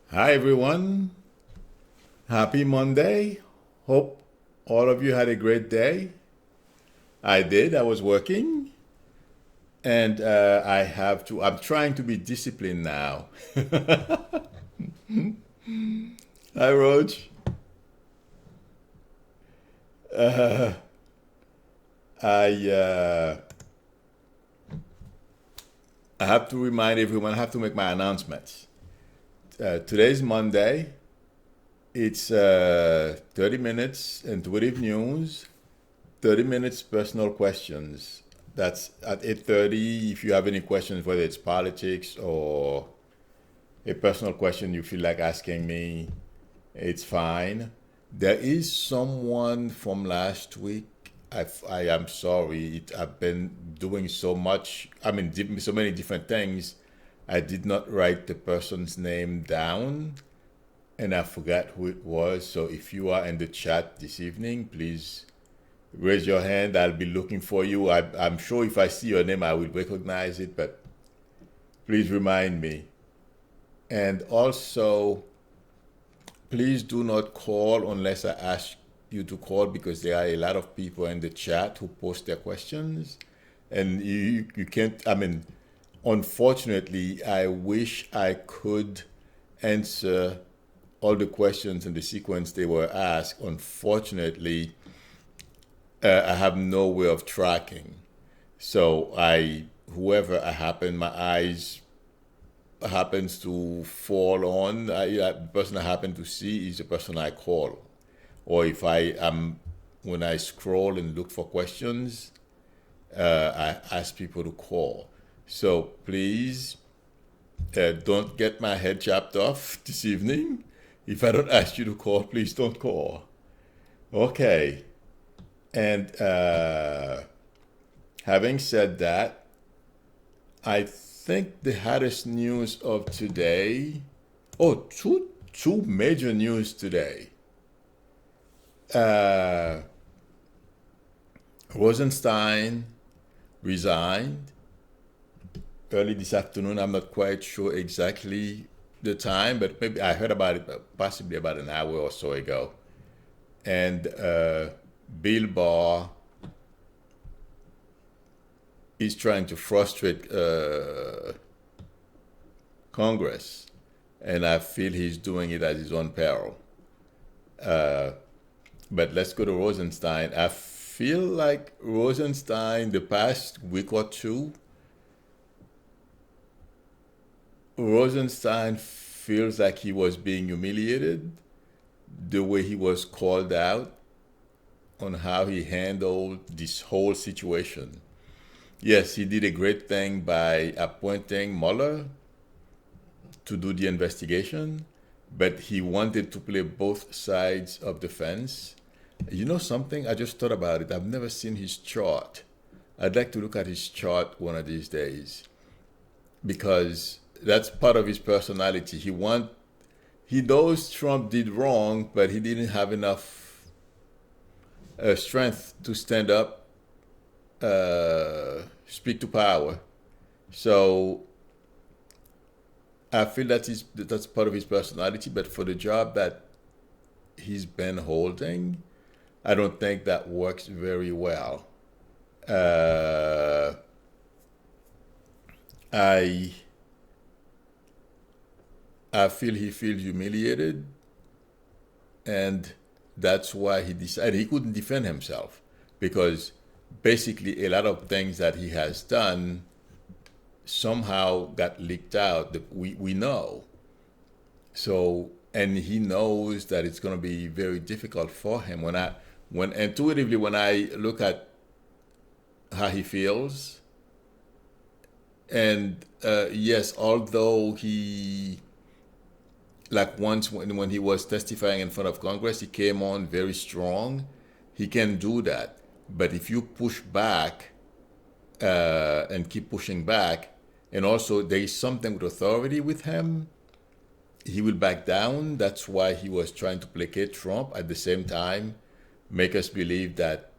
Hi, everyone. Happy Monday. Hope all of you had a great day. I did. I was working. And I'm trying to be disciplined now. Hi, Roach. Uh, I, uh, I have to remind everyone, I have to make my announcements. Today's Monday. It's 30 minutes intuitive news, 30 minutes personal questions. That's at 8:30. If you have any questions, whether it's politics or a personal question you feel like asking me, it's fine. There is someone from last week. I am sorry. I've been doing so much. So many different things. I did not write the person's name down and I forgot who it was. So if you are in the chat this evening, please raise your hand. I'll be looking for you. I'm sure if I see your name, I will recognize it, but please remind me. And also, please do not call unless I ask you to call because there are a lot of people in the chat who post their questions. And you can't, unfortunately, I wish I could answer all the questions in the sequence they were asked. Unfortunately, I have no way of tracking. So whoever my eyes happens to fall on, the person I happen to see is the person I call. Or if when I scroll and look for questions, I ask people to call. So please don't get my head chopped off this evening. If I don't ask you to call, please don't call. Okay. And having said that, I think the hottest news of today, two major news today. Rosenstein resigned early this afternoon. I'm not quite sure exactly the time, but maybe I heard about it possibly about an hour or so ago. And Bill Barr is trying to frustrate Congress, and I feel he's doing it at his own peril. But let's go to Rosenstein. I feel like Rosenstein, the past week or two, Rosenstein feels like he was being humiliated the way he was called out on how he handled this whole situation. Yes, he did a great thing by appointing Mueller to do the investigation, but he wanted to play both sides of the fence. You know something? I just thought about it. I've never seen his chart. I'd like to look at his chart one of these days because that's part of his personality. He knows Trump did wrong, but he didn't have enough strength to stand up, speak to power. So I feel that's part of his personality. But for the job that he's been holding, I don't think that works very well. I I feel he feels humiliated, and that's why he decided he couldn't defend himself because basically a lot of things that he has done somehow got leaked out that we know. So and he knows that it's going to be very difficult for him when intuitively when I look at how he feels and yes, although he like once when he was testifying in front of Congress, he came on very strong. He can do that. But if you push back and keep pushing back, and also there is something with authority with him, he will back down. That's why he was trying to placate Trump at the same time, make us believe that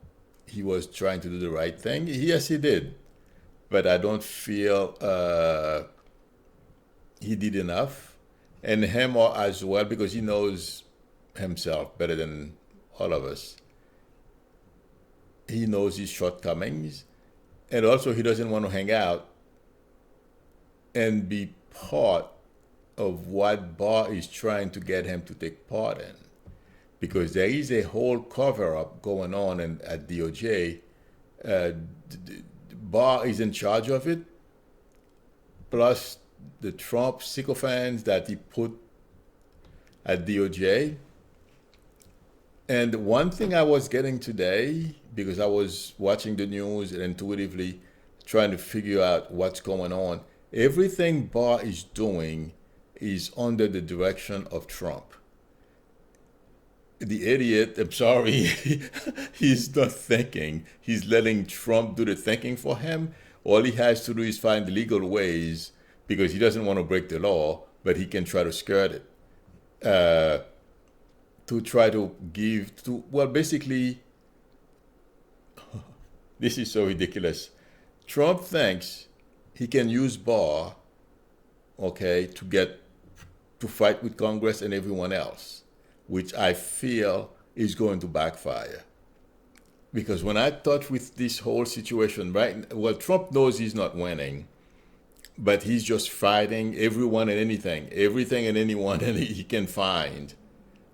he was trying to do the right thing. Yes, he did. But I don't feel he did enough. and him as well, because he knows himself better than all of us. He knows his shortcomings, and also he doesn't want to hang out and be part of what Barr is trying to get him to take part in, because there is a whole cover-up going on at DOJ. Barr is in charge of it, plus the Trump sycophants that he put at DOJ. And one thing I was getting today, because I was watching the news and intuitively trying to figure out what's going on, everything Barr is doing is under the direction of Trump. The idiot, I'm sorry, he's not thinking. He's letting Trump do the thinking for him. All he has to do is find legal ways, because he doesn't want to break the law, but he can try to skirt it. To try to give to, well, basically, this is so ridiculous. Trump thinks he can use Barr, okay, to fight with Congress and everyone else, which I feel is going to backfire. Because when I touch with this whole situation, right, well, Trump knows he's not winning, but he's just fighting everyone and everything and anyone that he can find,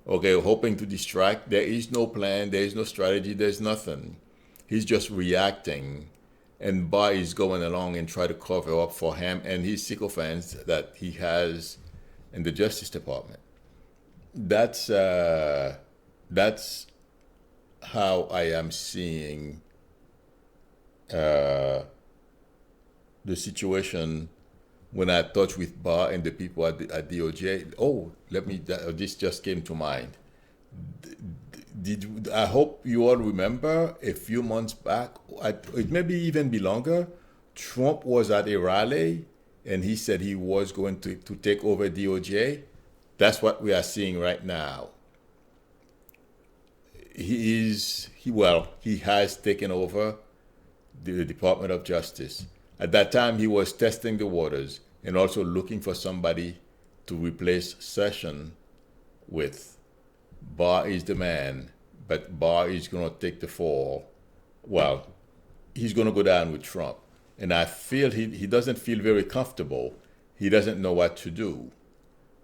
okay, hoping to distract. There is no plan, there is no strategy, there's nothing. He's just reacting, and Barr is going along and try to cover up for him and his sycophants that he has in the Justice Department. That's how I am seeing the situation when I touch with Barr and the people at DOJ. Oh, this just came to mind. I hope you all remember a few months back, it may be even be longer, Trump was at a rally and he said he was going to take over DOJ. That's what we are seeing right now. He has taken over the Department of Justice. At that time, he was testing the waters and also looking for somebody to replace Sessions with. Barr is the man, but Barr is going to take the fall. Well, he's going to go down with Trump. And I feel he doesn't feel very comfortable. He doesn't know what to do.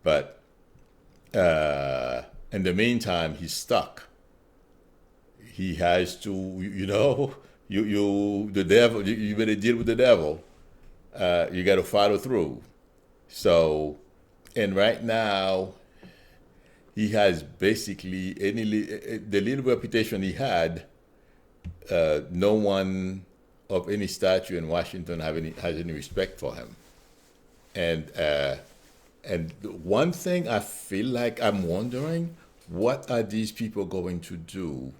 But in the meantime, he's stuck. He has to, the devil, you better deal with the devil. You got to follow through. So, and right now, he has basically the little reputation he had. No one of any stature in Washington has any respect for him. And one thing I feel like I'm wondering, what are these people going to do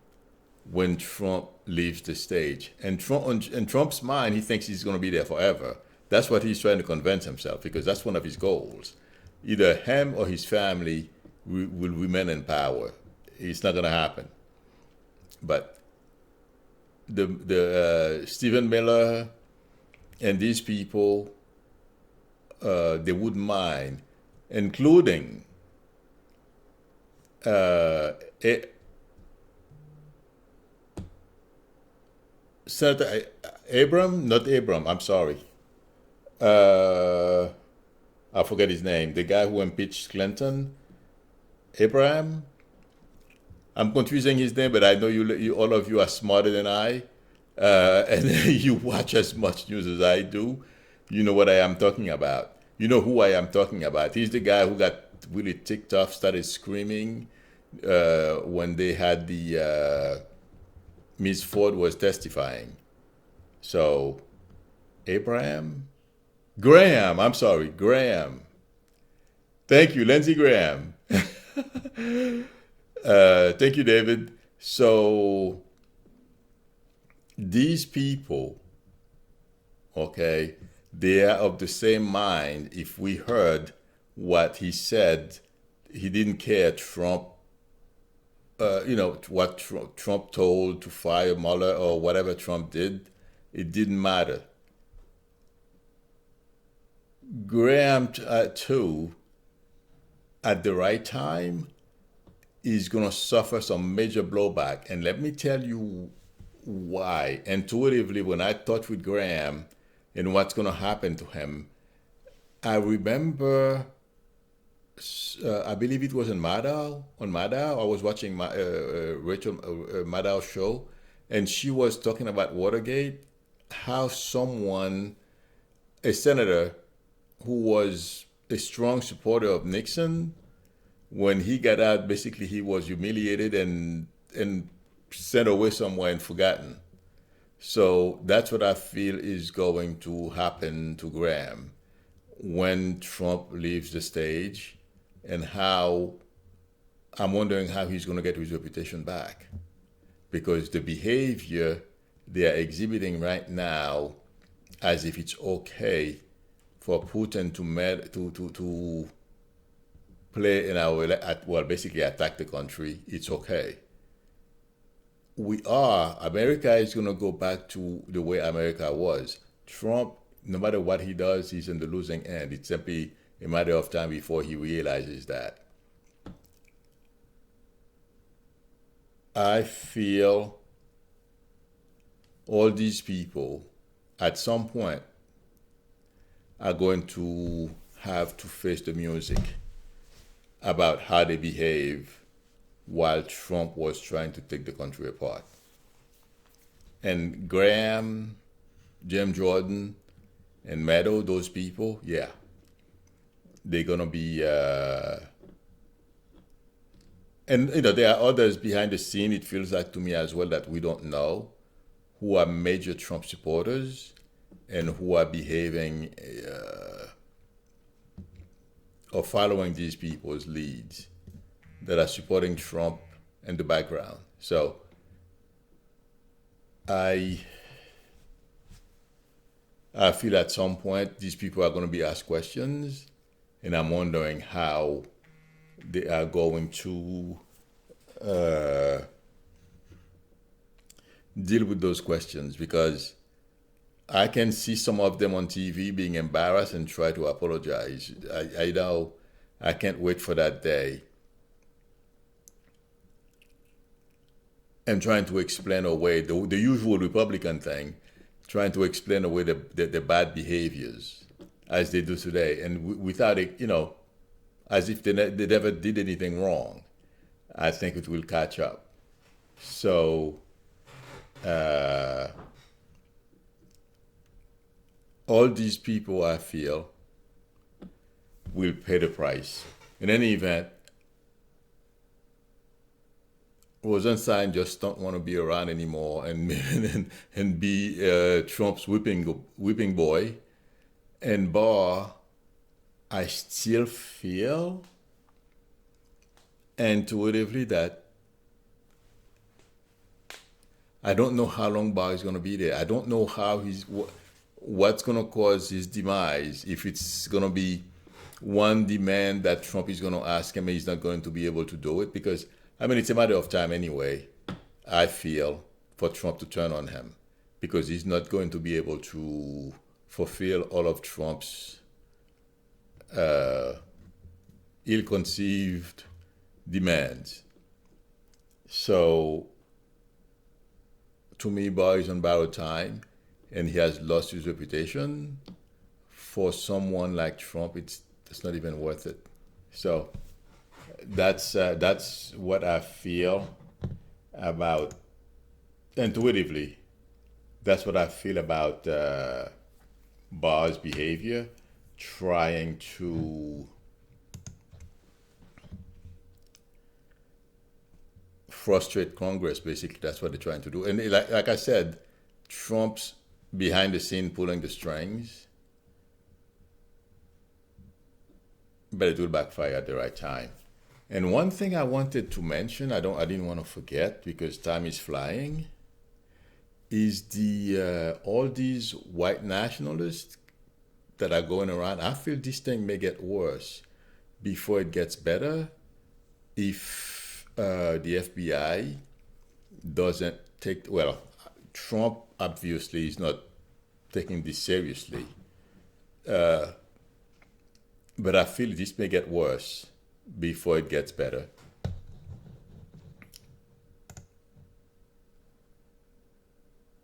when Trump leaves the stage? And in Trump's mind, he thinks he's going to be there forever. That's what he's trying to convince himself, because that's one of his goals. Either him or his family will remain in power. It's not going to happen. But the Stephen Miller and these people, they wouldn't mind, including Senator Abram, I'm sorry. I forget his name. The guy who impeached Clinton, Abraham. I'm confusing his name, but I know you all of you are smarter than I, and you watch as much news as I do. You know what I am talking about. You know who I am talking about. He's the guy who got really ticked off, started screaming when they had the Miss Ford was testifying. So, Graham. Thank you, Lindsey Graham. Thank you, David. So, these people, okay, they are of the same mind. If we heard what he said, he didn't care Trump, what Trump told to fire Mueller or whatever Trump did, it didn't matter. Graham, too, at the right time is going to suffer some major blowback. And let me tell you why. Intuitively, when I talked with Graham and what's going to happen to him, I remember, I believe it was on Maddow. I was watching Rachel Maddow's show, and she was talking about Watergate, how someone, a senator who was a strong supporter of Nixon, when he got out, basically he was humiliated and sent away somewhere and forgotten. So that's what I feel is going to happen to Graham when Trump leaves the stage, and how I'm wondering how he's going to get his reputation back, because the behavior they are exhibiting right now, as if it's okay for Putin to play in our basically attack the country. It's okay. America is going to go back to the way America was. Trump, no matter what he does, he's in the losing end. It's simply a matter of time before he realizes that. I feel all these people at some point are going to have to face the music about how they behave while Trump was trying to take the country apart. And Graham, Jim Jordan, and Maddow, those people, yeah, they're gonna be. And there are others behind the scene. It feels like to me as well that we don't know, who are major Trump supporters and who are behaving or following these people's leads, that are supporting Trump in the background. So I feel at some point these people are going to be asked questions, and I'm wondering how they are going to deal with those questions, because I can see some of them on TV being embarrassed and try to apologize. I know I can't wait for that day. And trying to explain away the usual Republican thing, trying to explain away the bad behaviors as they do today, and without it, as if they never did anything wrong. I think it will catch up. So all these people, I feel, will pay the price. In any event, Rosenstein just don't want to be around anymore and be Trump's whipping boy. And Barr, I still feel intuitively that I don't know how long Barr is going to be there. I don't know how what's going to cause his demise. If it's going to be one demand that Trump is going to ask him and he's not going to be able to do it, because it's a matter of time anyway, I feel, for Trump to turn on him, because he's not going to be able to fulfill all of Trump's ill-conceived demands. So, to me, Barr is on borrowed time, and he has lost his reputation. For someone like Trump, it's not even worth it. So, that's what I feel about, intuitively. That's what I feel about Barr's behavior, trying to frustrate Congress. Basically, that's what they're trying to do. And like I said, Trump's behind the scene pulling the strings, but it will backfire at the right time. And one thing I wanted to mention, I didn't want to forget because time is flying, is all these white nationalists that are going around. I feel this thing may get worse before it gets better if the FBI doesn't take, Trump obviously is not taking this seriously, but I feel this may get worse before it gets better.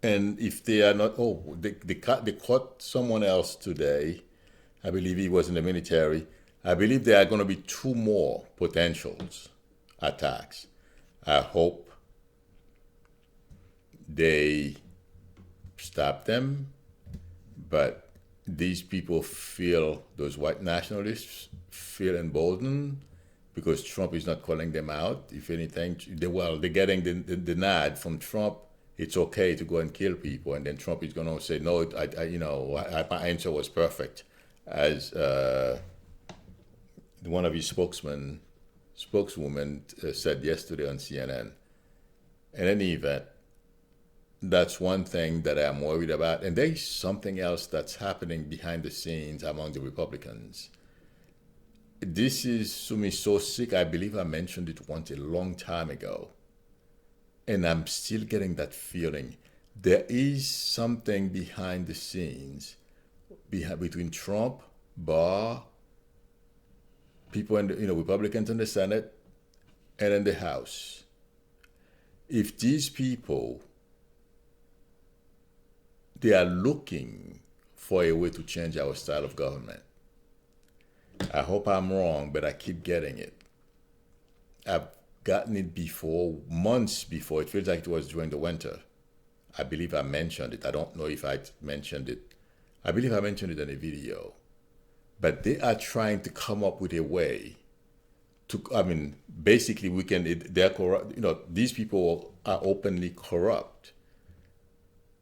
And if they are not, they caught someone else today. I believe he was in the military. I believe there are going to be 2 more potentials attacks. I hope they stop them, but these people feel, those white nationalists feel emboldened because Trump is not calling them out. If anything, they're getting the nod from Trump. It's okay to go and kill people, and then Trump is going to say, "No, my answer was perfect," as one of his spokeswomen said yesterday on CNN. In any event, that's one thing that I'm worried about. And there's something else that's happening behind the scenes among the Republicans. This is me so sick. I believe I mentioned it once a long time ago. And I'm still getting that feeling. There is something behind the scenes between Trump, Barr, people in the, Republicans in the Senate and in the House. If these people, they are looking for a way to change our style of government. I hope I'm wrong, but I keep getting it. I've gotten it before, months before. It feels like it was during the winter. I believe I mentioned it. I don't know if I mentioned it. I believe I mentioned it in a video. But they are trying to come up with a way to, basically they're corrupt. These people are openly corrupt.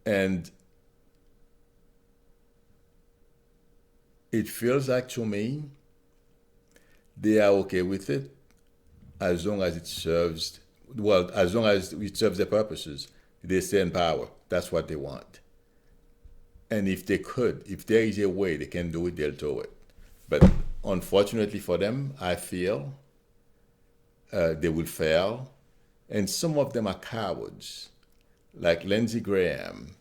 And it feels like to me, they are okay with it as long as it serves their purposes. They stay in power. That's what they want. And if there is a way they can do it, they'll do it. But unfortunately for them, I feel they will fail. And some of them are cowards, like Lindsey Graham.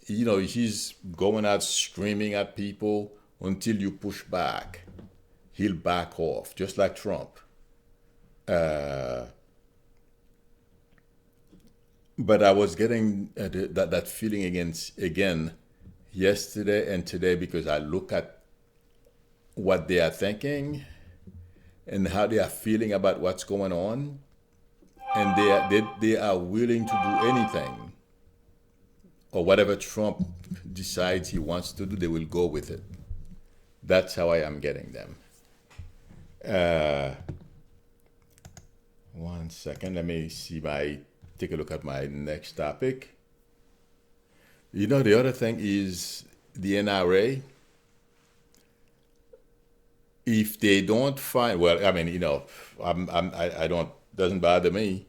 He's going out screaming at people until you push back. He'll back off, just like Trump. But I was getting that feeling again yesterday and today because I look at what they are thinking and how they are feeling about what's going on, and they are willing to do anything, or whatever Trump decides he wants to do, they will go with it. That's how I am getting them. 1 second, let me take a look at my next topic. The other thing is the NRA. If they don't find, doesn't bother me.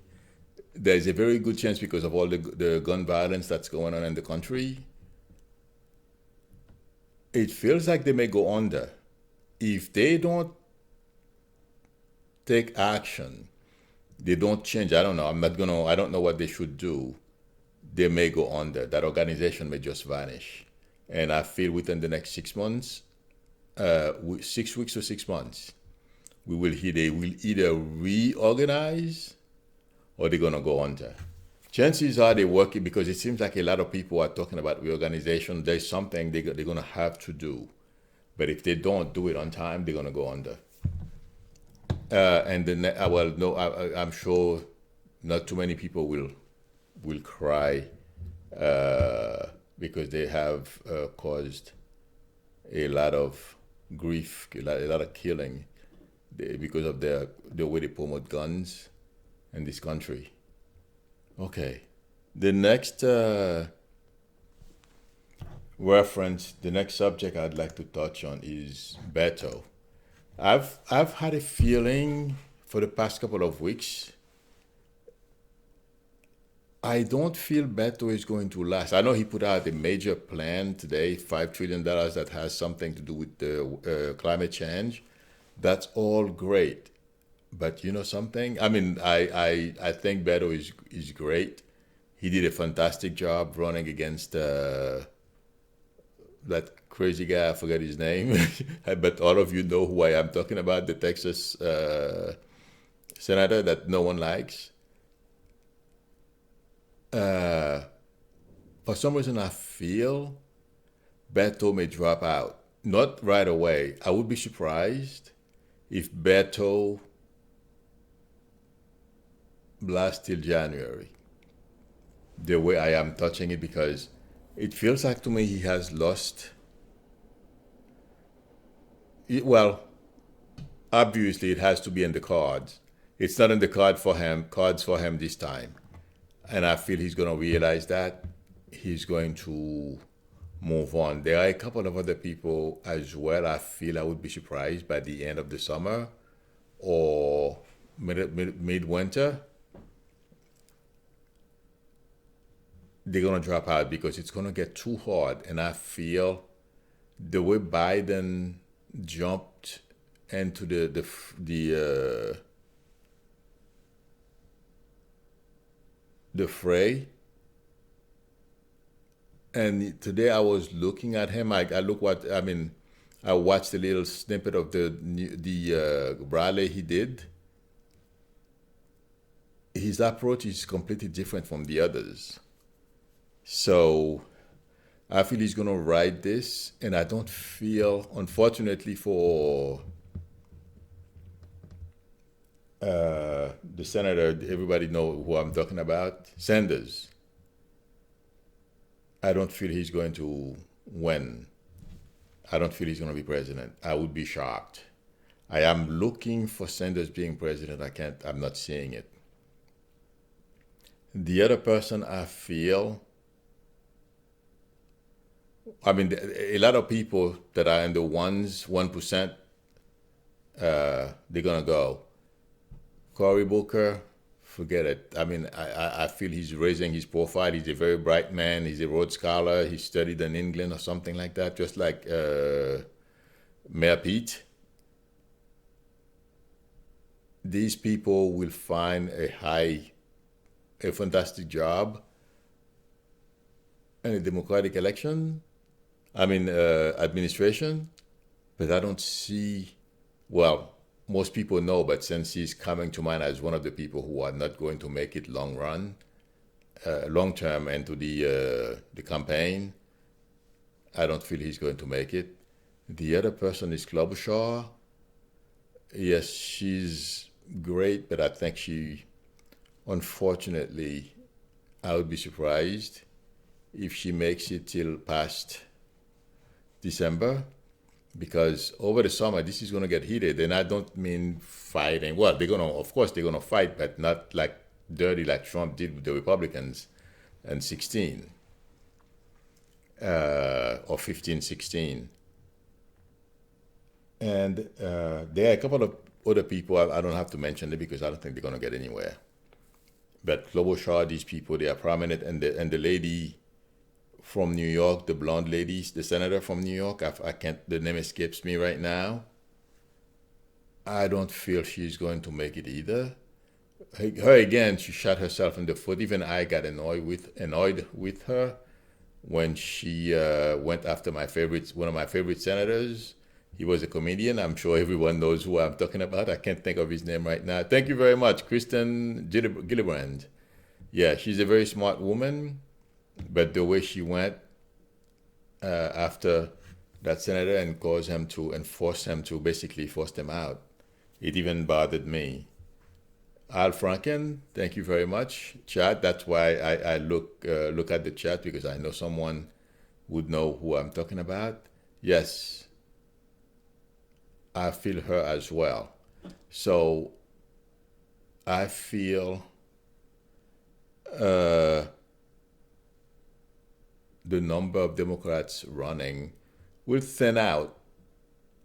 There's a very good chance because of all the gun violence that's going on in the country. It feels like they may go under. If they don't take action, they don't change. I don't know. I don't know what they should do. They may go under. That organization may just vanish. And I feel within the next 6 months, 6 weeks or 6 months, they will either reorganize or they're going to go under. Chances are they're working because it seems like a lot of people are talking about reorganization. There's something they're going to have to do. But if they don't do it on time, they're going to go under. And then, I'm sure not too many people will cry because they have caused a lot of grief, a lot of killing because of the way they promote guns in this country. Okay, the next reference, the next subject I'd like to touch on is Beto. I've had a feeling for the past couple of weeks. I don't feel Beto is going to last. I know he put out a major plan today, $5 trillion, that has something to do with the climate change. That's all great. But you know something? I think Beto is great. He did a fantastic job running against that crazy guy, I forget his name, but all of you know who I am talking about, the Texas senator that no one likes. For some reason, I feel Beto may drop out. Not right away. I would be surprised if Beto lasts till January, the way I am touching it, because it feels like to me he has lost. Well, obviously it has to be in the cards. It's not in the cards for him this time. And I feel he's going to realize that. He's going to move on. There are a couple of other people as well. I feel I would be surprised by the end of the summer or midwinter. They're going to drop out because it's going to get too hard. And I feel the way Biden jumped into the fray. And today I was looking at him. I watched a little snippet of the rally he did. His approach is completely different from the others. So I feel he's going to ride this, and I don't feel, unfortunately for the senator, everybody know who I'm talking about, Sanders. I don't feel he's going to win. I don't feel he's going to be president. I would be shocked. I am looking for Sanders being president. I'm not seeing it. The other person I feel, a lot of people that are in the 1%, they're going to go. Cory Booker, forget it. I feel he's raising his profile. He's a very bright man. He's a Rhodes Scholar. He studied in England or something like that, just like Mayor Pete. These people will find a fantastic job in a democratic administration, but I don't see, well, most people know, but since he's coming to mind as one of the people who are not going to make it long term into the campaign, I don't feel he's going to make it. The other person is Klobuchar. Yes, she's great, but I think unfortunately, I would be surprised if she makes it till past December. Because over the summer, this is going to get heated, and I don't mean fighting. Well, of course they're going to fight, but not like dirty like Trump did with the Republicans in 16 or 15, 16. And there are a couple of other people, I don't have to mention them because I don't think they're going to get anywhere. But Klobuchar, these people, they are prominent, and the lady from New York, the blonde lady, the senator from New York, I can't, the name escapes me right now. I don't feel she's going to make it either. Her again, she shot herself in the foot. Even I got annoyed with her when she went after one of my favorite senators. He was a comedian. I'm sure everyone knows who I'm talking about. I can't think of his name right now. Thank you very much, Kristen Gillibrand. Yeah, she's a very smart woman. But the way she went after that senator and caused him to basically force them out, it even bothered me. Al Franken, thank you very much. Chat, that's why I look at the chat, because I know someone would know who I'm talking about. Yes, I feel her as well. So I feel the number of Democrats running will thin out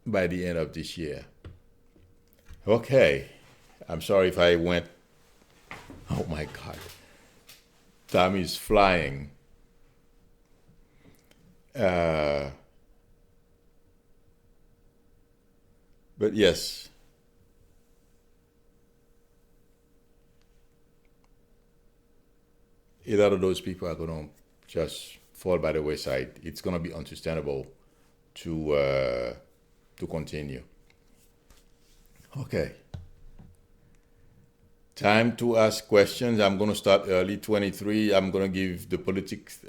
by the end of this year. Okay, I'm sorry if I went, oh my God, time is flying. But yes, a lot of those people are going to just fall by the wayside. It's going to be unsustainable to continue. Okay. Time to ask questions. I'm going to start early, 23. I'm going to give the politics.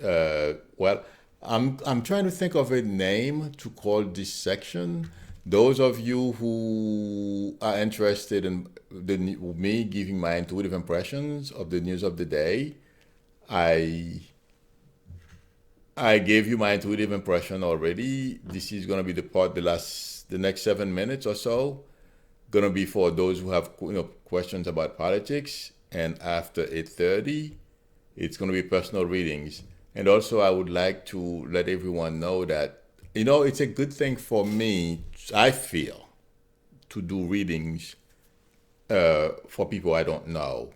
I'm trying to think of a name to call this section. Those of you who are interested in me giving my intuitive impressions of the news of the day, I gave you my intuitive impression already. This is going to be the next 7 minutes or so, going to be for those who have questions about politics. And after 8:30, it's going to be personal readings. And also, I would like to let everyone know that it's a good thing for me, I feel, to do readings for people I don't know.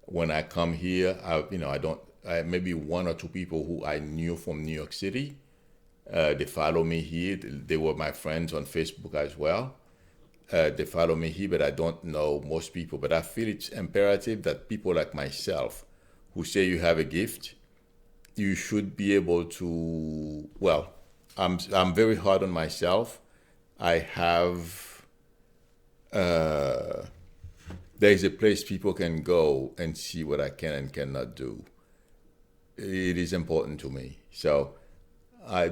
When I come here, maybe one or two people who I knew from New York City. They follow me here. They were my friends on Facebook as well. They follow me here, but I don't know most people. But I feel it's imperative that people like myself, who say you have a gift, you should be able to. Well, I'm very hard on myself. I have. There is a place people can go and see what I can and cannot do. It is important to me. So,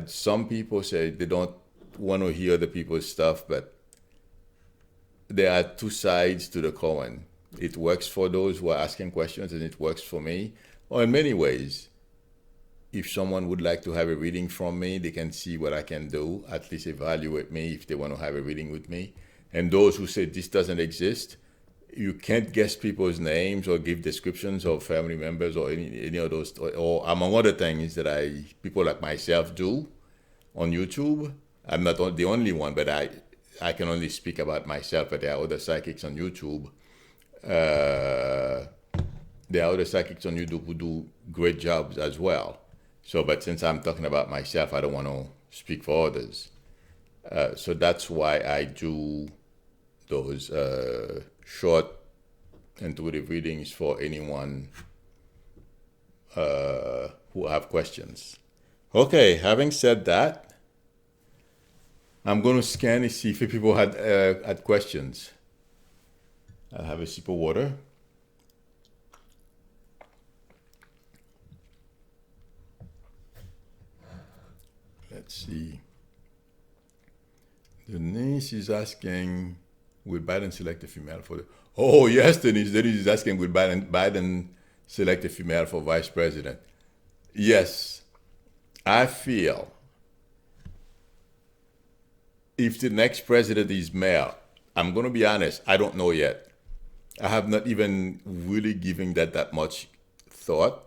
some people say they don't want to hear the people's stuff, but there are two sides to the coin. It works for those who are asking questions, and it works for me. Or in many ways, if someone would like to have a reading from me, they can see what I can do, at least evaluate me if they want to have a reading with me. And those who say this doesn't exist, you can't guess people's names or give descriptions of family members or any of those, or among other things that people like myself do on YouTube. I'm not the only one, but I can only speak about myself, but there are other psychics on YouTube. There are other psychics on YouTube who do great jobs as well. So, but since I'm talking about myself, I don't want to speak for others. So that's why I do those short intuitive readings for anyone who have questions. Okay, having said that, I'm going to scan and see if people had questions. I'll have a sip of water. Let's see. Denise is asking, will Biden select a female for the... Oh, yes, Denise. Denise is asking, will Biden select a female for vice president? Yes. I feel if the next president is male, I'm going to be honest, I don't know yet. I have not even really given that much thought.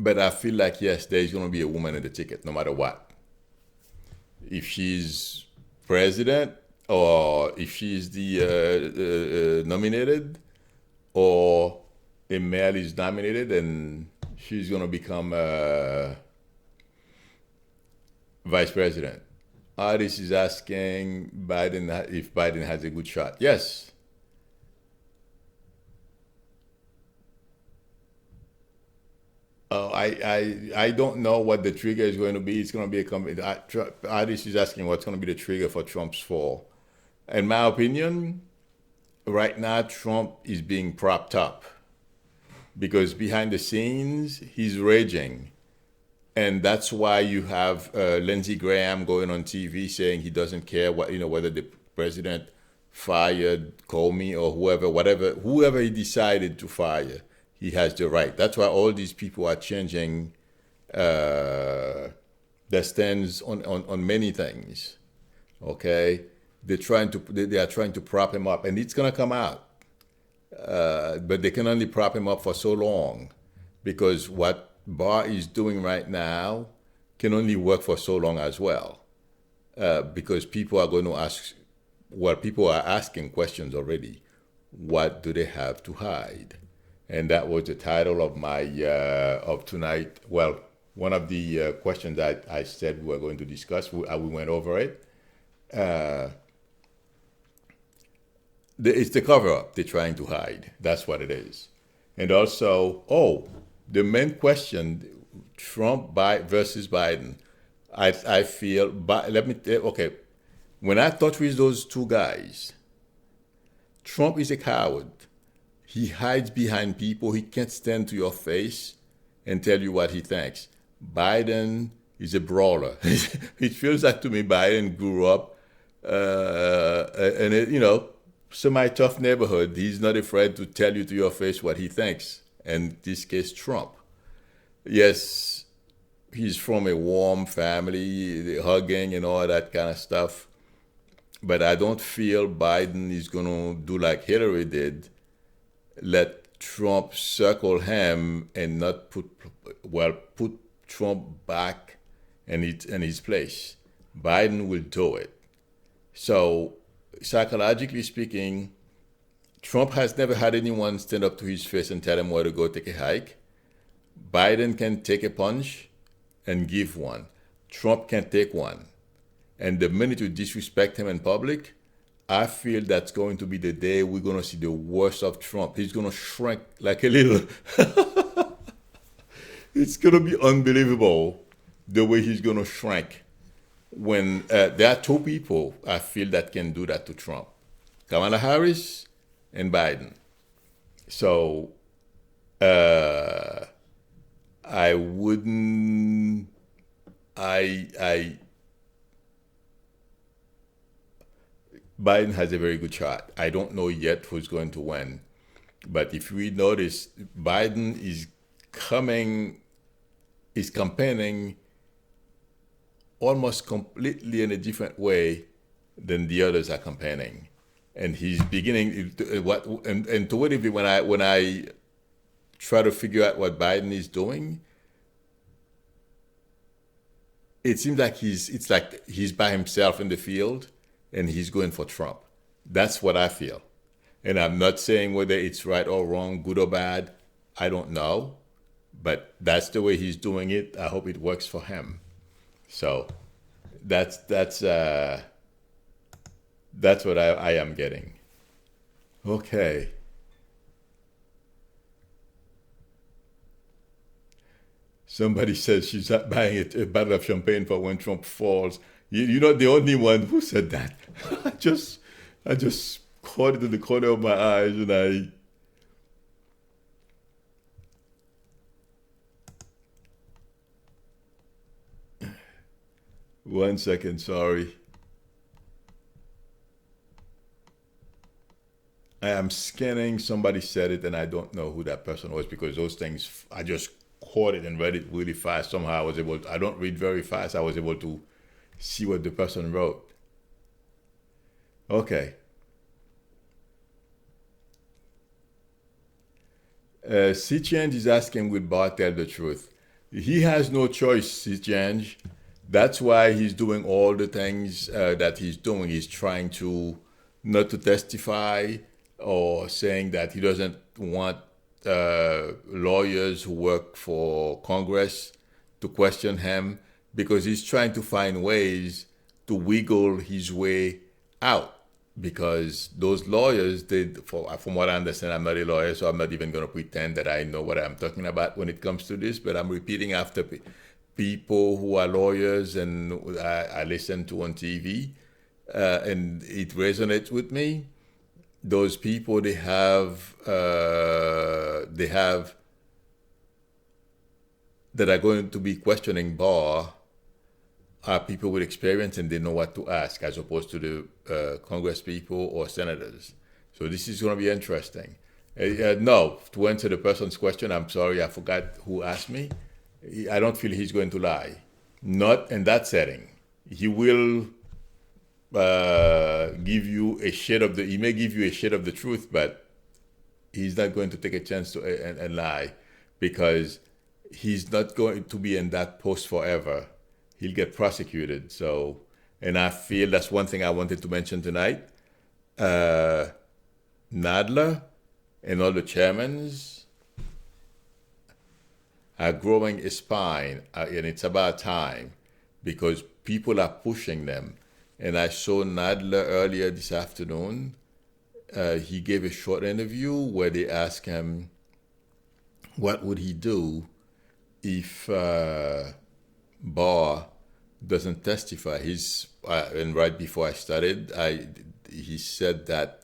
But I feel like, yes, there is going to be a woman in the ticket, no matter what. If she's president, or if she's the nominated, or a male is nominated, and she's going to become vice president. Artist is asking Biden if Biden has a good shot. Yes. I don't know what the trigger is going to be. It's going to be Artist is asking what's going to be the trigger for Trump's fall. In my opinion, right now Trump is being propped up because behind the scenes he's raging, and that's why you have Lindsey Graham going on TV saying he doesn't care whether the president fired Comey or whoever he decided to fire. He has the right. That's why all these people are changing their stands on many things. Okay, they are trying to prop him up, and it's gonna come out. But they can only prop him up for so long, because what Barr is doing right now can only work for so long as well. Because people are going to ask, people are asking questions already. What do they have to hide? And that was the title of my of tonight. Well, one of the questions that I said we were going to discuss. We went over it. It's the cover-up they're trying to hide. That's what it is. And also, The main question, Trump versus Biden, I feel, let me tell, okay, when I talk with those two guys, Trump is a coward. He hides behind people. He can't stand to your face and tell you what he thinks. Biden is a brawler. It feels like to me Biden grew up in a, semi-tough neighborhood. He's not afraid to tell you to your face what he thinks. And in this case, Trump. Yes, he's from a warm family, hugging and all that kind of stuff. But I don't feel Biden is going to do like Hillary did, let Trump circle him and not put Trump back in his place. Biden will do it. So psychologically speaking, Trump has never had anyone stand up to his face and tell him where to go take a hike. Biden can take a punch and give one. Trump can take one. And the minute you disrespect him in public, I feel that's going to be the day we're going to see the worst of Trump. He's going to shrink like a little. It's going to be unbelievable the way he's going to shrink. When there are two people I feel that can do that to Trump, Kamala Harris and Biden. So I wouldn't, Biden has a very good shot. I don't know yet who's going to win. But if we notice, Biden is campaigning almost completely in a different way than the others are campaigning. And he's beginning and to what degree when I try to figure out what Biden is doing, it seems like it's like he's by himself in the field and he's going for Trump. That's what I feel. And I'm not saying whether it's right or wrong, good or bad. I don't know. But that's the way he's doing it. I hope it works for him. So that's what I am getting. Okay. Somebody says she's not buying a bottle of champagne for when Trump falls. You're not the only one who said that. I just caught it in the corner of my eyes and One second, sorry. I am scanning. Somebody said it and I don't know who that person was because those things, I just caught it and read it really fast. Somehow I don't read very fast. I was able to see what the person wrote. Okay. C Change is asking, will Barr tell the truth? He has no choice, C Change. That's why he's doing all the things that he's doing. He's trying to not to testify or saying that he doesn't want lawyers who work for Congress to question him because he's trying to find ways to wiggle his way out. Because those lawyers, from what I understand, I'm not a lawyer, so I'm not even going to pretend that I know what I'm talking about when it comes to this, but I'm repeating after people who are lawyers and I listen to on TV, and it resonates with me. Those people, they have that are going to be questioning Barr are people with experience and they know what to ask, as opposed to the Congress people or senators. So this is going to be interesting. No, to answer the person's question, I'm sorry, I forgot who asked me. I don't feel he's going to lie. Not in that setting. He will give you a shade of he may give you a shade of the truth, but he's not going to take a chance to and lie because he's not going to be in that post forever. He'll get prosecuted. So, and I feel that's one thing I wanted to mention tonight. Nadler and all the chairmans are growing a spine, and it's about time because people are pushing them. And I saw Nadler earlier this afternoon. He gave a short interview where they asked him what would he do if Barr doesn't testify? And right before I started, he said that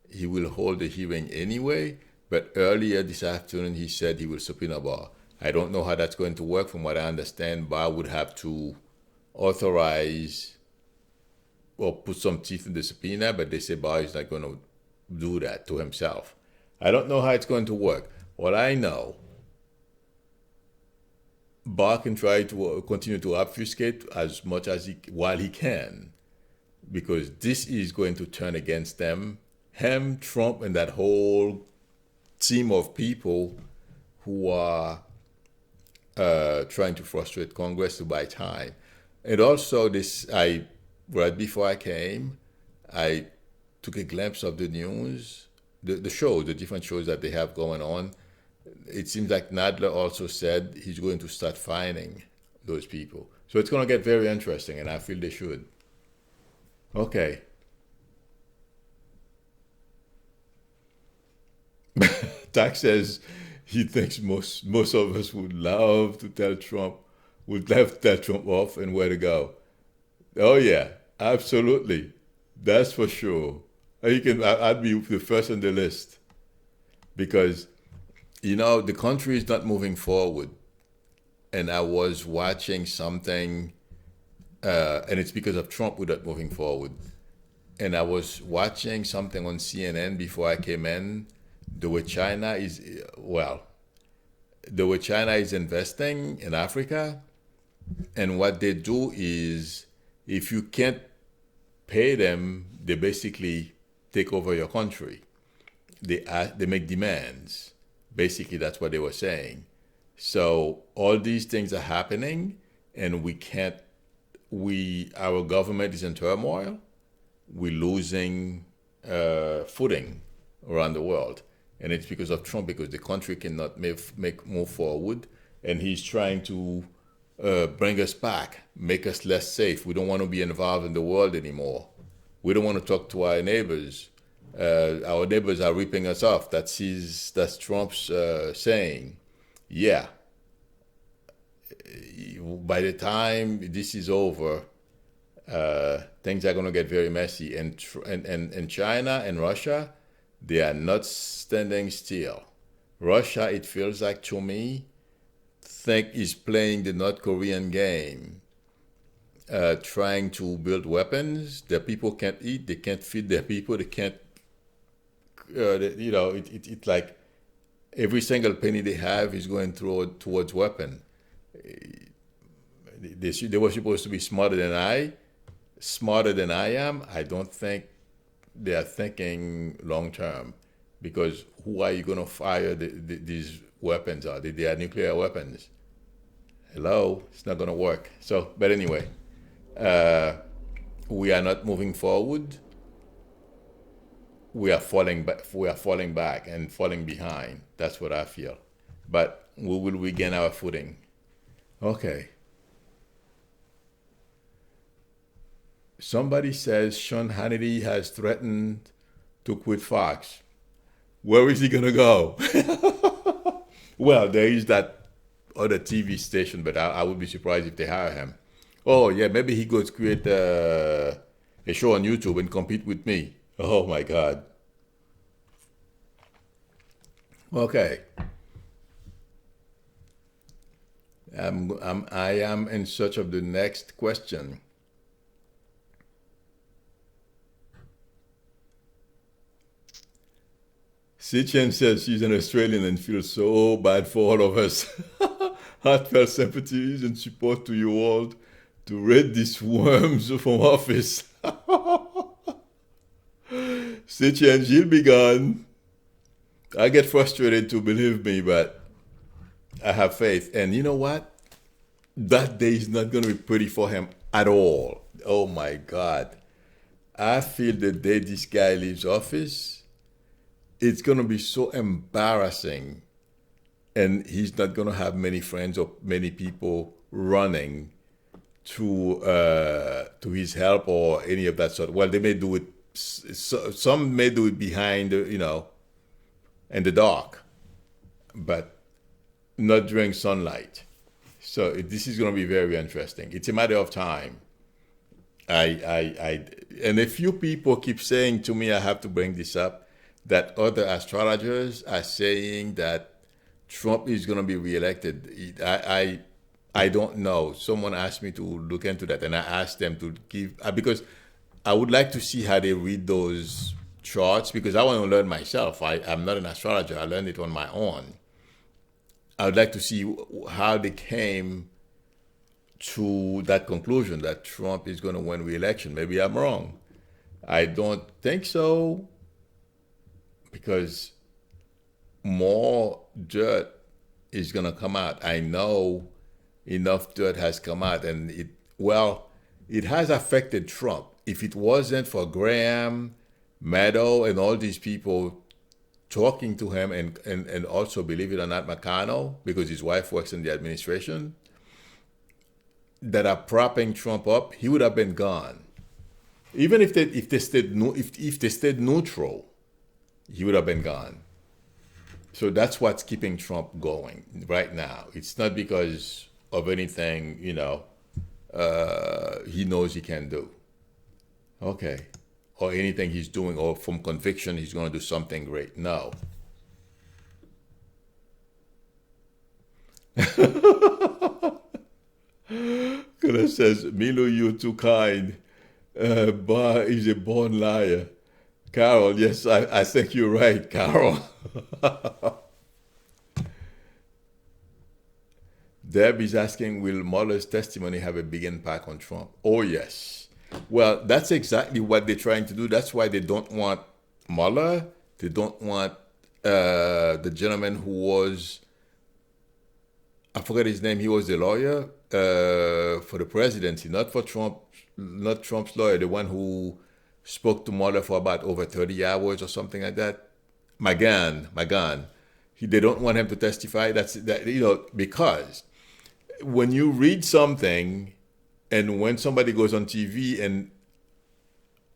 he will hold a hearing anyway, but earlier this afternoon he said he will subpoena Barr. I don't know how that's going to work. From what I understand, Barr would have to authorize or put some teeth in the subpoena, but they say Barr is not going to do that to himself. I don't know how it's going to work. What I know, Barr can try to continue to obfuscate as much as while he can, because this is going to turn against them, him, Trump, and that whole team of people who are trying to frustrate Congress to buy time. And also, right before I came, I took a glimpse of the news, the different shows that they have going on. It seems like Nadler also said he's going to start fining those people. So it's going to get very interesting, and I feel they should. Okay. Tax says he thinks most of us would love to tell Trump off and where to go. Oh yeah, absolutely. That's for sure. I'd be the first on the list, because the country is not moving forward. And I was watching something, and it's because of Trump we're not moving forward. And I was watching something on CNN before I came in, the way China is investing in Africa. And what they do is, if you can't pay them, they basically take over your country. They make demands. Basically, that's what they were saying. So all these things are happening, and our government is in turmoil. We're losing footing around the world. And it's because of Trump, because the country cannot move forward. And he's trying to bring us back, make us less safe. We don't want to be involved in the world anymore. We don't want to talk to our neighbors. Our neighbors are ripping us off. That's Trump's saying. Yeah. By the time this is over, things are going to get very messy. And China and Russia, they are not standing still. Russia, it feels like to me, is playing the North Korean game, trying to build weapons. Their people can't eat. They can't feed their people. They can't. It's like every single penny they have is going towards weapon. They were supposed to be smarter than I am. I don't think they are thinking long term, because who are you going to fire these weapons are? They are nuclear weapons. Hello, it's not going to work. So, but anyway, we are not moving forward. We are falling back. We are falling back and falling behind. That's what I feel. But we will regain our footing. Okay. Somebody says Sean Hannity has threatened to quit Fox. Where is he going to go? Well, there is that other TV station, but I would be surprised if they hire him. Oh, yeah, maybe he goes create a show on YouTube and compete with me. Oh, my God. Okay. I am in search of the next question. Sichen says she's an Australian and feels so bad for all of us. Heartfelt sympathies and support to you all to rid these worms from office. Sichen, she'll be gone. I get frustrated too, believe me, but I have faith. And you know what? That day is not going to be pretty for him at all. Oh my God. I feel the day this guy leaves office, it's going to be so embarrassing, and he's not going to have many friends or many people running to his help or any of that sort. Well, they may do it. Some may do it behind, in the dark. But not during sunlight. So this is going to be very interesting. It's a matter of time. And a few people keep saying to me, I have to bring this up, that other astrologers are saying that Trump is going to be reelected. I don't know. Someone asked me to look into that, and I asked them to give, because I would like to see how they read those charts, because I want to learn myself. I'm not an astrologer. I learned it on my own. I would like to see how they came to that conclusion that Trump is going to win re-election. Maybe I'm wrong. I don't think so, because more dirt is going to come out. I know enough dirt has come out, and it has affected Trump. If it wasn't for Graham, Maddow, and all these people talking to him, and also, believe it or not, McConnell, because his wife works in the administration, that are propping Trump up, he would have been gone. Even if they stayed neutral, he would have been gone. So that's what's keeping Trump going right now. It's not because of anything, he knows he can do. Okay. Or anything he's doing, or from conviction he's going to do something great. No. Kula says, Milo, you're too kind. Barr is a born liar. Carol, yes, I think you're right, Carol. Deb is asking, will Mueller's testimony have a big impact on Trump? Oh, yes. Well, that's exactly what they're trying to do. That's why they don't want Mueller. They don't want the gentleman who was, I forget his name, he was the lawyer for the presidency, not for Trump, not Trump's lawyer, the one who spoke to Mueller for about over 30 hours or something like that. McGahn. They don't want him to testify. Because when you read something, and when somebody goes on TV and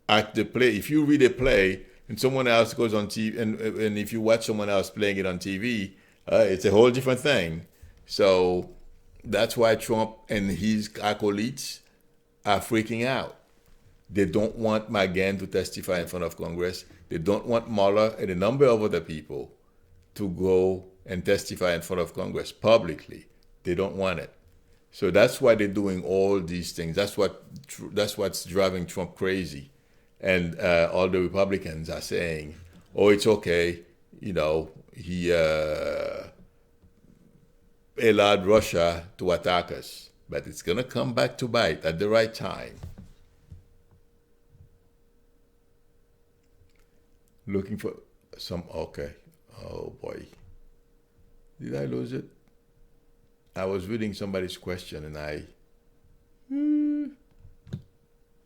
act the play, if you read a play and someone else goes on TV, and if you watch someone else playing it on TV, it's a whole different thing. So that's why Trump and his acolytes are freaking out. They don't want McGahn to testify in front of Congress. They don't want Mueller and a number of other people to go and testify in front of Congress publicly. They don't want it. So that's why they're doing all these things. That's what's driving Trump crazy. And all the Republicans are saying, oh, it's okay. He allowed Russia to attack us. But it's going to come back to bite at the right time. Looking for some, okay. Oh, boy. Did I lose it? I was reading somebody's question and I...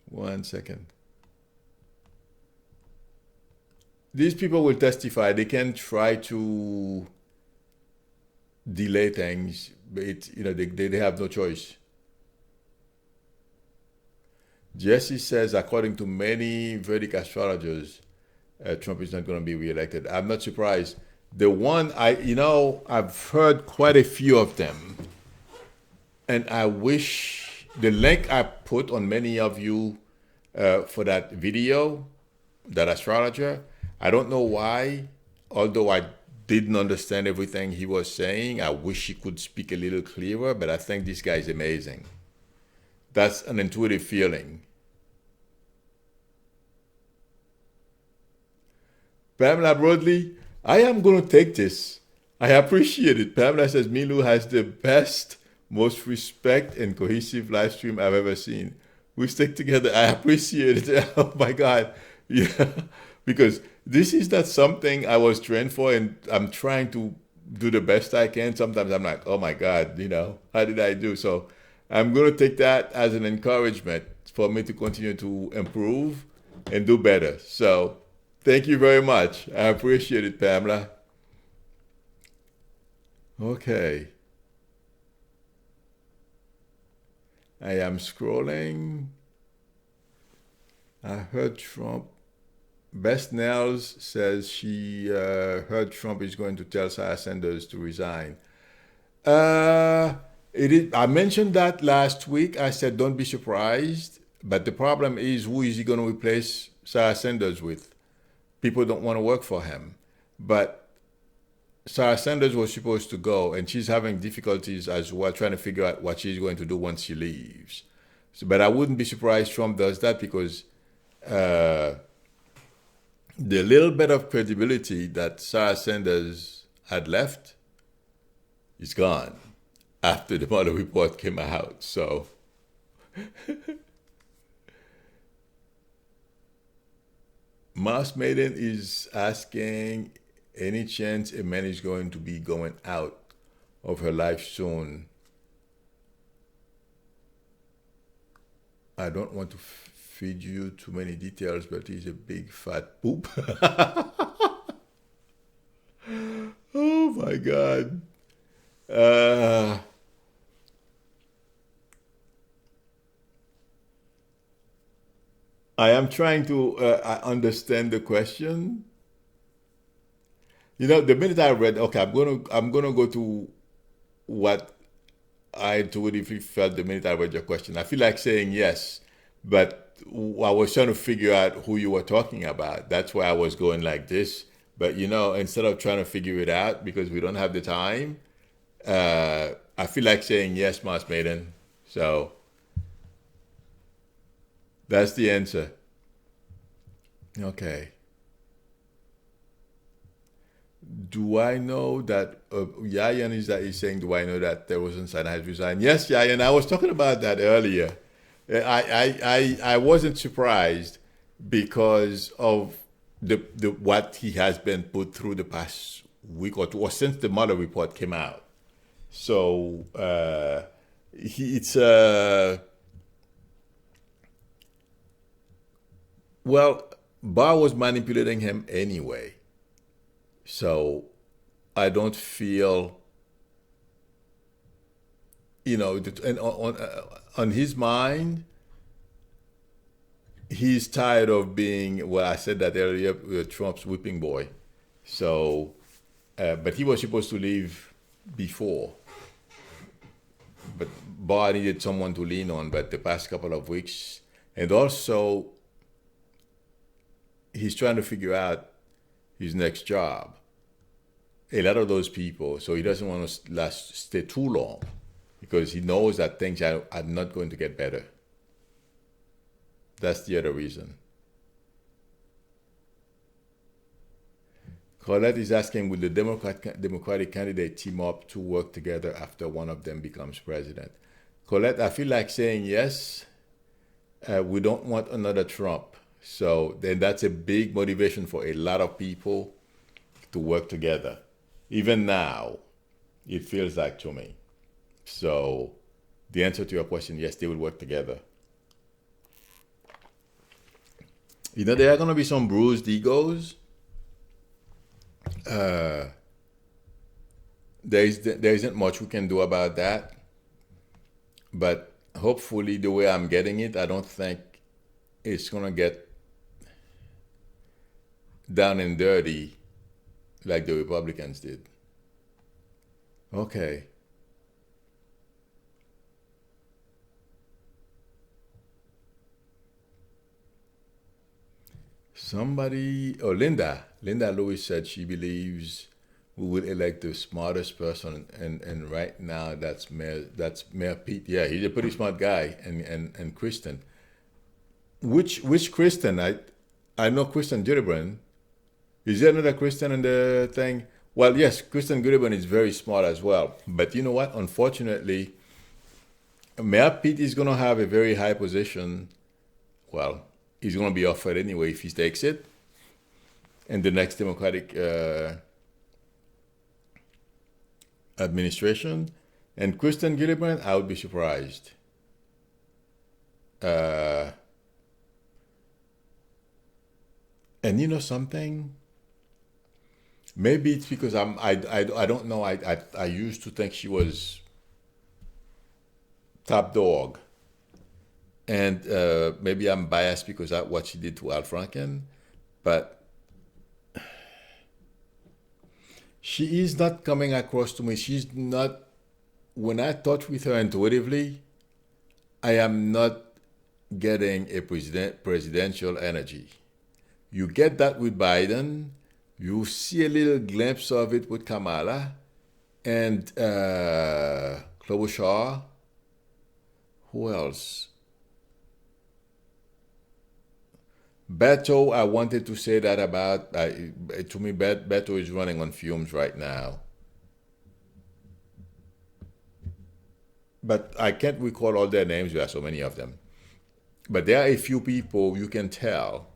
1 second. These people will testify. They can try to delay things, but they have no choice. Jesse says, according to many Vedic astrologers, Trump is not going to be reelected. I'm not surprised. The one I've heard quite a few of them, and I wish the link I put on many of you for that video, that astrologer, I don't know why, although I didn't understand everything he was saying. I wish he could speak a little clearer, but I think this guy is amazing. That's an intuitive feeling. Pamela Broadley, I am going to take this. I appreciate it. Pamela says, Milu has the best, most respect and cohesive live stream I've ever seen. We stick together. I appreciate it. Oh my God. Yeah. Because this is not something I was trained for, and I'm trying to do the best I can. Sometimes I'm like, oh my God, how did I do? So I'm going to take that as an encouragement for me to continue to improve and do better. So thank you very much. I appreciate it, Pamela. Okay. I am scrolling. I heard Trump. Best Nels says she heard Trump is going to tell Sarah Sanders to resign. Uh, it is. I mentioned that last week. I said, don't be surprised. But the problem is, who is he going to replace Sarah Sanders with? People don't want to work for him. But Sarah Sanders was supposed to go, and she's having difficulties as well trying to figure out what she's going to do once she leaves. So, but I wouldn't be surprised Trump does that because uh, the little bit of credibility that Sarah Sanders had left is gone after the Mueller report came out. So Mouse Maiden is asking any chance a man is going to be going out of her life soon. I don't want to feed you too many details, but he's a big fat poop. Oh my God. Uh, I am trying to understand the question. You know, the minute I read, okay, I'm gonna go to what I intuitively felt the minute I read your question. I feel like saying yes, but I was trying to figure out who you were talking about. That's why I was going like this. But you know, instead of trying to figure it out because we don't have the time, I feel like saying yes, Moss Maiden. So that's the answer. Okay. Do I know that Yayan is saying, do I know that the Rosenstein has resigned? Yes, Yayan, I was talking about that earlier. I wasn't surprised because of the what he has been put through the past week or two, or since the Mueller report came out. So it's well, Barr was manipulating him anyway. So I don't feel, you know, and on his mind, he's tired of being, well, I said that earlier, Trump's whipping boy. So, but he was supposed to leave before. But Barr needed someone to lean on, but the past couple of weeks, and also he's trying to figure out his next job. A lot of those people, so he doesn't want to stay too long because he knows that things are not going to get better. That's the other reason. Colette is asking, will the Democratic candidate team up to work together after one of them becomes president? Colette, I feel like saying yes. We don't want another Trump. So then that's a big motivation for a lot of people to work together. Even now, it feels like to me. So the answer to your question, yes, they will work together. You know, there are going to be some bruised egos. There isn't much we can do about that. But hopefully, the way I'm getting it, I don't think it's going to get down and dirty like the Republicans did. Okay. Linda Lewis said she believes we will elect the smartest person, and right now that's Mayor Pete. Yeah, he's a pretty smart guy, and Kristen. Which Kristen? I know Kristen Gillibrand. Is there another Kristen in the thing? Well, yes, Kristen Gillibrand is very smart as well. But you know what? Unfortunately, Mayor Pete is going to have a very high position. Well, he's going to be offered anyway if he takes it in the next Democratic administration. And Kristen Gillibrand, I would be surprised. And you know something? Maybe it's because I don't know. I used to think she was top dog, and maybe I'm biased because of what she did to Al Franken, but she is not coming across to me. She's not when I touch with her intuitively, I am not getting a presidential energy. You get that with Biden. You see a little glimpse of it with Kamala and Klobuchar. Who else? Beto, I wanted to say that about. To me, Beto is running on fumes right now. But I can't recall all their names. There are so many of them. But there are a few people you can tell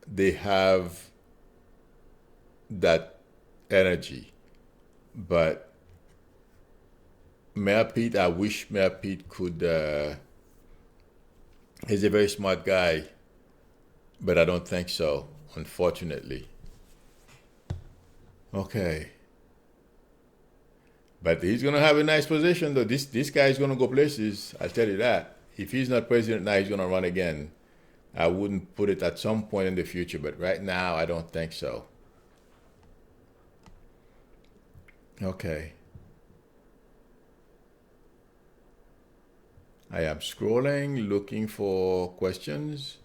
they have that energy. But Mayor Pete, I wish Mayor Pete could. He's a very smart guy, but I don't think so, unfortunately. Okay. But he's going to have a nice position, though. This guy is going to go places, I'll tell you that. If he's not president now, he's going to run again. I wouldn't put it at some point in the future, but right now, I don't think so. Okay. I am scrolling, looking for questions.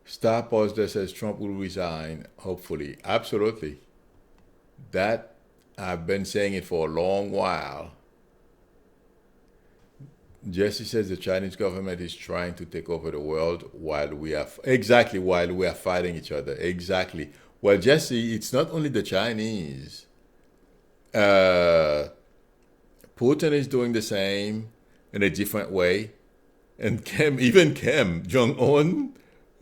Star Poster says Trump will resign, hopefully. Absolutely. That, I've been saying it for a long while. Jesse says the Chinese government is trying to take over the world while we are fighting each other. Exactly. Well, Jesse, it's not only the Chinese. Putin is doing the same in a different way. And even Kim Jong-un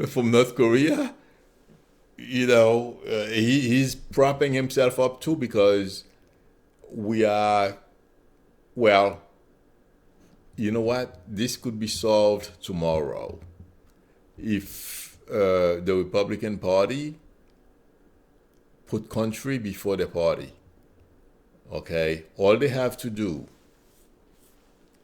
from North Korea, he's propping himself up too because we are, well, you know what? This could be solved tomorrow. If the Republican Party put country before the party, okay? All they have to do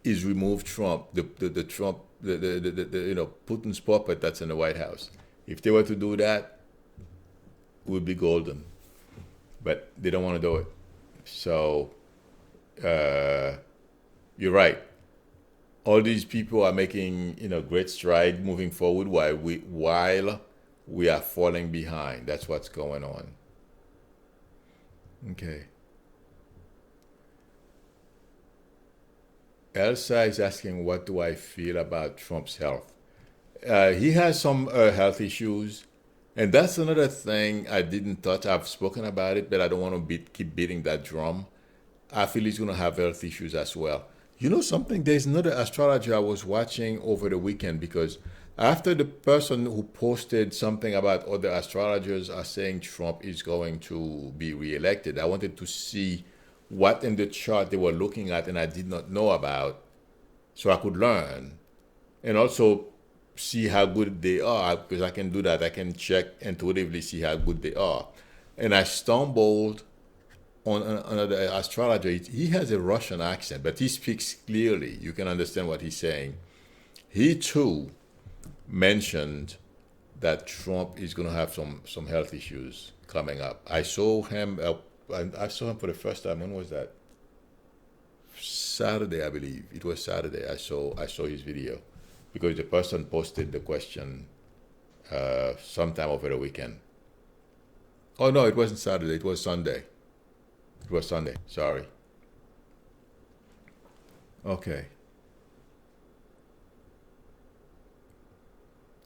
is remove Trump, Putin's puppet that's in the White House. If they were to do that, it would be golden. But they don't want to do it. So, you're right. All these people are making, great stride moving forward while we are falling behind. That's what's going on. Okay. Elsa is asking, what do I feel about Trump's health? He has some health issues, and that's another thing I didn't touch. I've spoken about it, but I don't want to keep beating that drum. I feel he's going to have health issues as well. You know something? There's another astrologer I was watching over the weekend because after the person who posted something about other astrologers are saying Trump is going to be reelected, I wanted to see what in the chart they were looking at and I did not know about, so I could learn and also see how good they are, because I can do that. I can check intuitively, see how good they are. And I stumbled on another astrologer. He has a Russian accent, but he speaks clearly. You can understand what he's saying. He too mentioned that Trump is going to have some health issues coming up. I saw him for the first time. When was that? Saturday, I believe. It was Saturday. I saw his video because the person posted the question sometime over the weekend. Oh no, it wasn't Saturday. It was Sunday. It was Sunday. Sorry. Okay.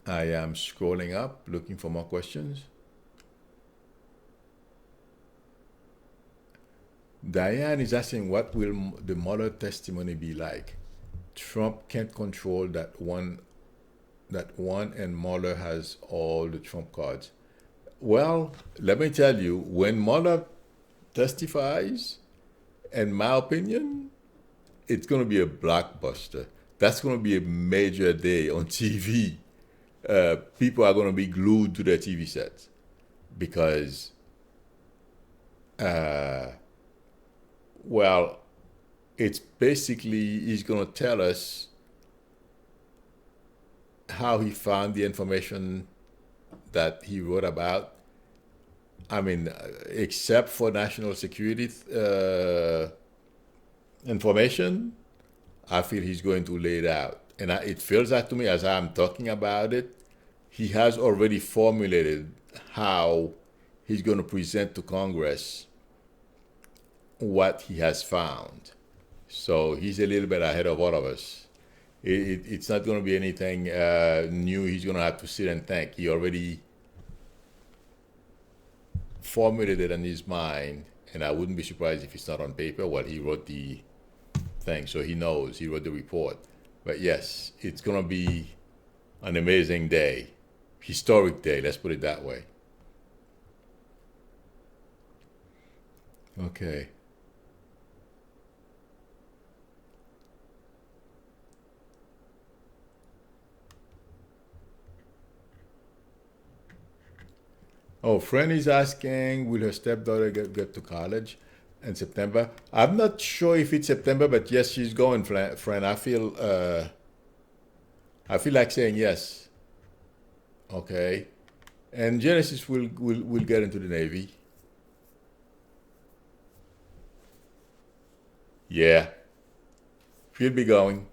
I am scrolling up, looking for more questions. Diane is asking, what will the Mueller testimony be like? Trump can't control that one, and Mueller has all the Trump cards. Well, let me tell you, when Mueller testifies, in my opinion, it's going to be a blockbuster. That's going to be a major day on TV. People are going to be glued to their TV sets because, it's basically, he's going to tell us how he found the information that he wrote about, I mean, except for national security information, I feel he's going to lay it out. And it feels like to me, as I'm talking about it, he has already formulated how he's going to present to Congress what he has found. So he's a little bit ahead of all of us. It's not going to be anything new. He's going to have to sit and think. He already formulated it in his mind, and I wouldn't be surprised if it's not on paper. Well, he wrote the thing, so he knows. He wrote the report. But yes, it's going to be an amazing day. Historic day, let's put it that way. Okay. Oh, friend is asking, will her stepdaughter get to college in September? I'm not sure if it's September, but yes, she's going, friend. I feel like saying yes. Okay. And Genesis will get into the Navy. Yeah. She'll be going.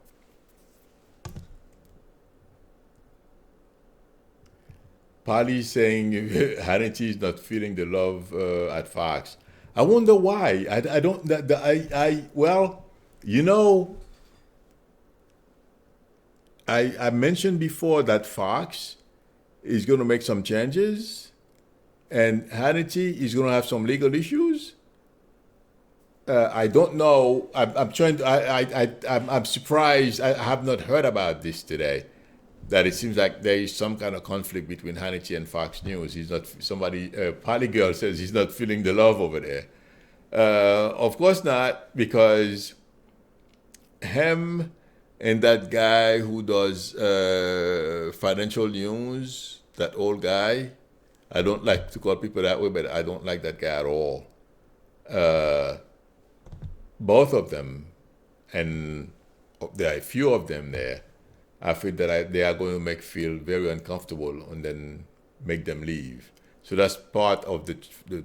Polly saying Hannity is not feeling the love at Fox. I wonder why. I don't. Well, you know, I mentioned before that Fox is going to make some changes, and Hannity is going to have some legal issues. I don't know. I'm trying to. I'm surprised. I have not heard about this today. That it seems like there is some kind of conflict between Hannity and Fox News. He's not somebody. Polygirl says he's not feeling the love over there. Of course not, because him and that guy who does financial news, that old guy. I don't like to call people that way, but I don't like that guy at all. Both of them, and there are a few of them there. I feel that they are going to make feel very uncomfortable and then make them leave. So that's part of the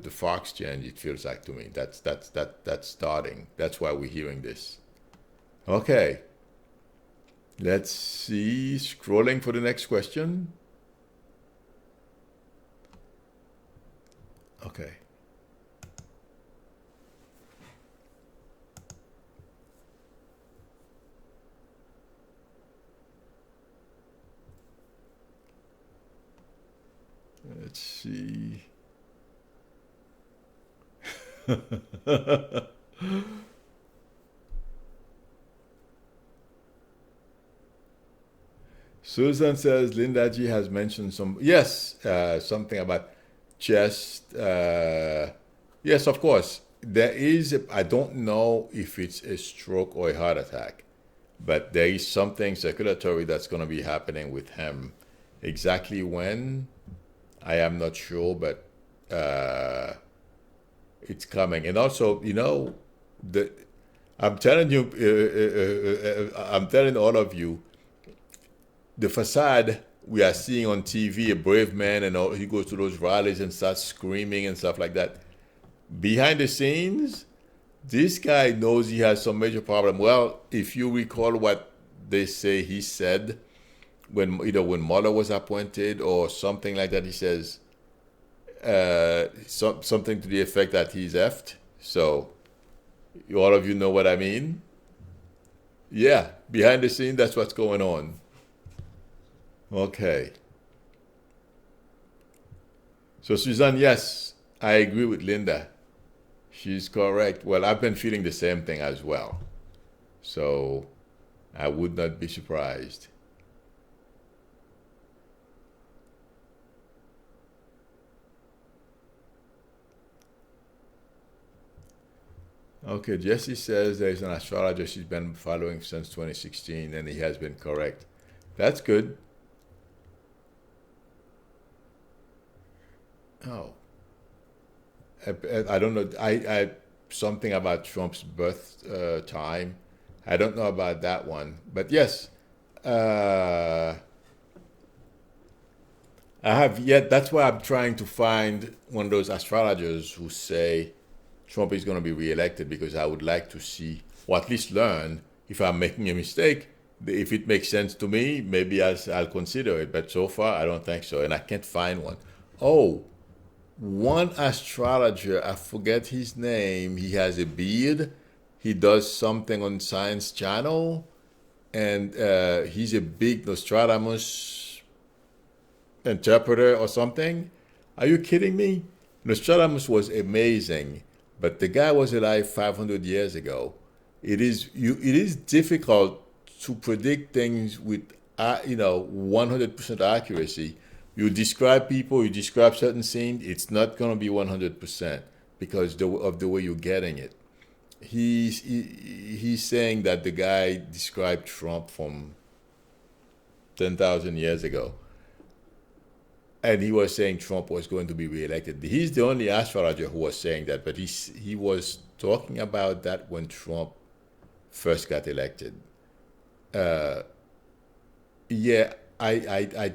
Fox change. It feels like to me that's starting. That's why we're hearing this. Okay, let's see. Scrolling for the next question. Okay. Let's see. Susan says Linda G has mentioned something about chest. Yes, of course. There is, I don't know if it's a stroke or a heart attack, but there is something circulatory that's going to be happening with him. Exactly when, I am not sure, but it's coming. And also, you know, I'm telling you, I'm telling all of you, the facade we are seeing on TV, a brave man, and all, he goes to those rallies and starts screaming and stuff like that. Behind the scenes, this guy knows he has some major problem. Well, if you recall what they say he said, when Mueller was appointed or something like that, he says something to the effect that he's effed. So all of you know what I mean. Yeah, behind the scene, that's what's going on. Okay. So Suzanne, yes, I agree with Linda. She's correct. Well, I've been feeling the same thing as well. So I would not be surprised. Okay, Jesse says there's an astrologer she's been following since 2016, and he has been correct. That's good. Oh, I don't know. I something about Trump's birth time. I don't know about that one, but yes, I have yet. That's why I'm trying to find one of those astrologers who say Trump is going to be reelected, because I would like to see, or at least learn, if I'm making a mistake. If it makes sense to me, maybe I'll consider it. But so far, I don't think so, and I can't find one. Oh, one astrologer, I forget his name. He has a beard. He does something on Science Channel, and he's a big Nostradamus interpreter or something. Are you kidding me? Nostradamus was amazing, but the guy was alive 500 years ago. It is difficult to predict things with 100% accuracy. You describe people, you describe certain scenes, it's not going to be 100% because of the way you're getting it. He's saying that the guy described Trump from 10,000 years ago. And he was saying Trump was going to be reelected. He's the only astrologer who was saying that, but he was talking about that when Trump first got elected. Yeah, I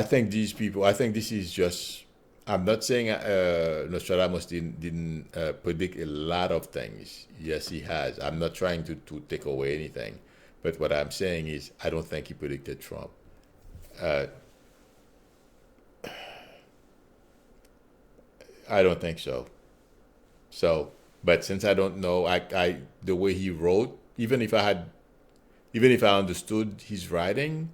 think these people. I think this is just. I'm not saying Nostradamus didn't predict a lot of things. Yes, he has. I'm not trying to take away anything, but what I'm saying is I don't think he predicted Trump. I don't think so. So, but since I don't know, I the way he wrote, even if I understood his writings,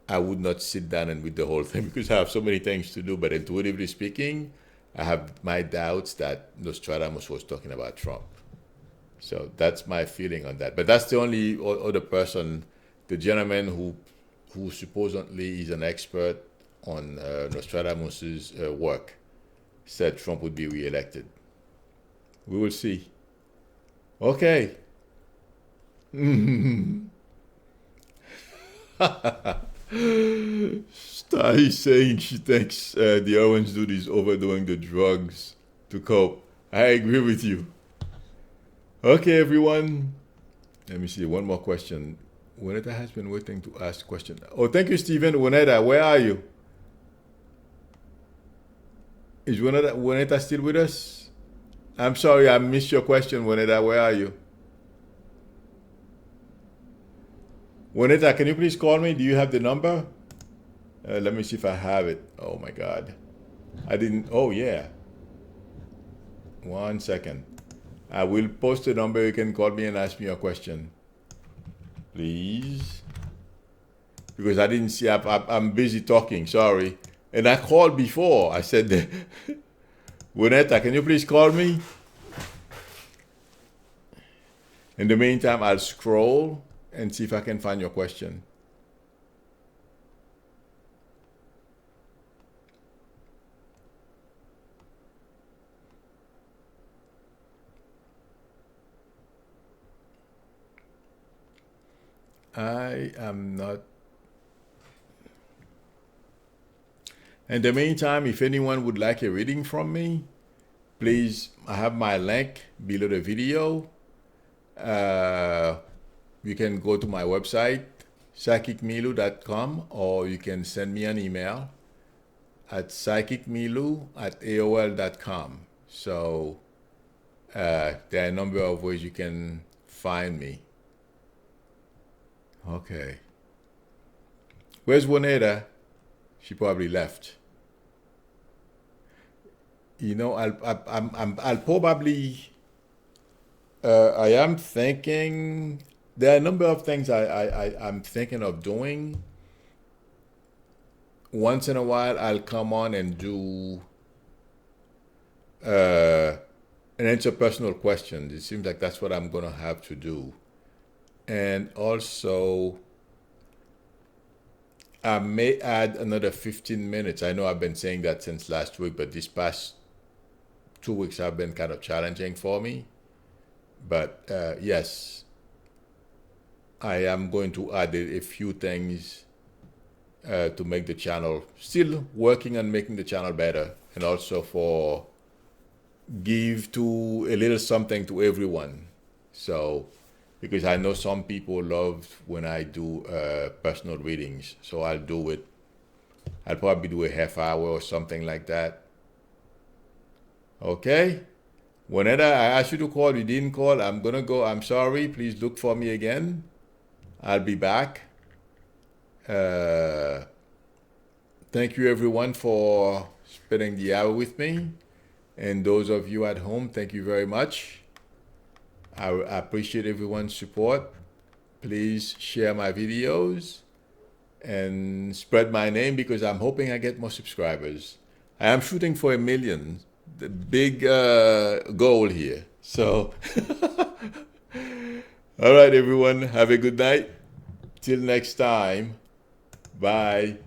I would not sit down and read the whole thing because I have so many things to do. But intuitively speaking, I have my doubts that Nostradamus was talking about Trump. So that's my feeling on that. But that's the only other person, the gentleman who supposedly is an expert on Nostradamus's work, said Trump would be reelected. We will see. Okay. Star is saying she thinks the orange dude is overdoing the drugs to cope. I agree with you. Okay, everyone. Let me see. One more question. Juanita has been waiting to ask a question. Oh, thank you, Stephen. Juanita, where are you? Is Juanita still with us? I'm sorry, I missed your question, Juanita. Where are you? Juanita, can you please call me? Do you have the number? Let me see if I have it. Oh my God. I didn't. Oh, yeah. 1 second. I will post the number. You can call me and ask me a question. Please. Because I didn't see. I'm busy talking. Sorry. And I called before. I said, Juanita, can you please call me? In the meantime, I'll scroll and see if I can find your question. I am not. In the meantime, if anyone would like a reading from me, please, I have my link below the video. You can go to my website, psychicmilu.com, or you can send me an email at psychicmilu@aol.com. So there are a number of ways you can find me. Okay. Where's Juanita? She probably left. You know, I'll probably. I am thinking. There are a number of things I'm thinking of doing. Once in a while, I'll come on and do and answer personal questions. It seems like that's what I'm going to have to do. And also, I may add another 15 minutes. I know I've been saying that since last week, but this past 2 weeks have been kind of challenging for me. But yes, I am going to add a few things to make the channel, still working on making the channel better, and also for give to a little something to everyone. So because I know some people love when I do personal readings. So I'll do it. I'll probably do a half hour or something like that. Okay? Whenever I asked you to call, you didn't call, I'm going to go. I'm sorry. Please look for me again. I'll be back. Thank you, everyone, for spending the hour with me. And those of you at home, thank you very much. I appreciate everyone's support. Please share my videos and spread my name, because I'm hoping I get more subscribers. I am shooting for 1 million, the big goal here. So, all right, everyone, have a good night. Till next time, bye.